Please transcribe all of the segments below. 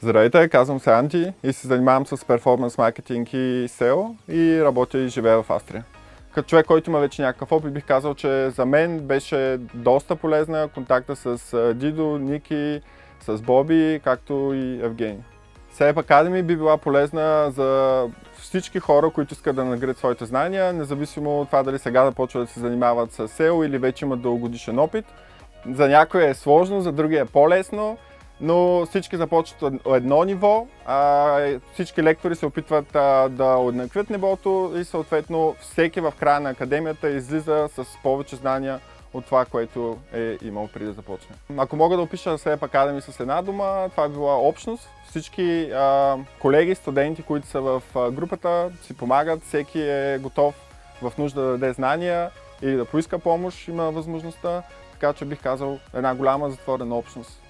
Здравейте, казвам се Анти и се занимавам с перформанс маркетинг и SEO и работя и живея в Австрия. Като човек, който има вече някакъв опит, бих казал, че за мен беше доста полезна контакта с Дидо, Ники, с Боби, както и Евгений. SEO Academy би била полезна за всички хора, които искат да наградят своите знания, независимо от това дали сега започват да се занимават с SEO или вече имат дългогодишен опит. За някой е сложно, за други е по-лесно, но всички започват от едно ниво, всички лектори се опитват да уеднаквят нивото и съответно всеки в края на академията излиза с повече знания от това, което е имал преди да започне. Ако мога да опиша SEO Academy с една дума, това е била общност. Всички колеги, студенти, които са в групата, си помагат, всеки е готов в нужда да даде знания или да поиска помощ, има възможността, така че бих казал една голяма затворена общност,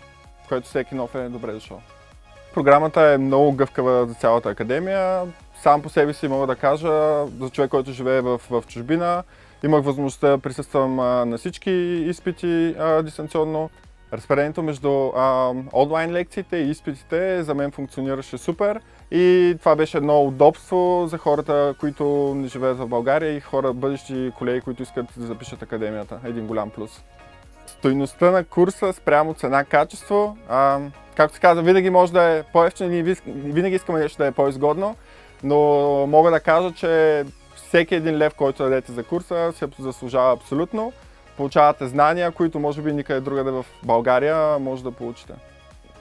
в която всеки нов е добре дошъл. Програмата е много гъвкава за цялата академия. Сам по себе си мога да кажа, за човек, който живее в чужбина, имах възможността да присъствам на всички изпити дистанционно. Разпределението между онлайн лекциите и изпитите за мен функционираше супер и това беше едно удобство за хората, които не живеят в България и бъдещи колеги, които искат да запишат академията. Един голям плюс. Стойността на курса спрямо цена-качество, както се казва, винаги може да е по-евтино и винаги искаме нещо да е по-изгодно, но мога да кажа, че всеки един лев, който дадете за курса, се заслужава абсолютно. Получавате знания, които може би никъде другаде в България може да получите.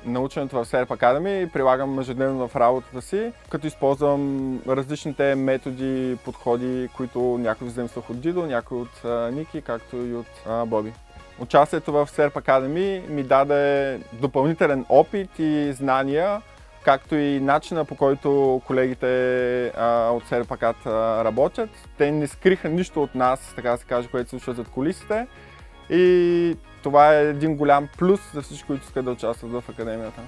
Наученето в SEO Academy прилагам ежедневно в работата си, като използвам различните методи, подходи, които някои взаимствах от Дидо, някои от Ники, както и от Боби. Участието в SEO Academy ми даде допълнителен опит и знания, както и начина, по който колегите от SEO Academy работят. Те не скриха нищо от нас, така да се каже, което се случва зад кулисите. И това е един голям плюс за всички, които искат да участват в академията.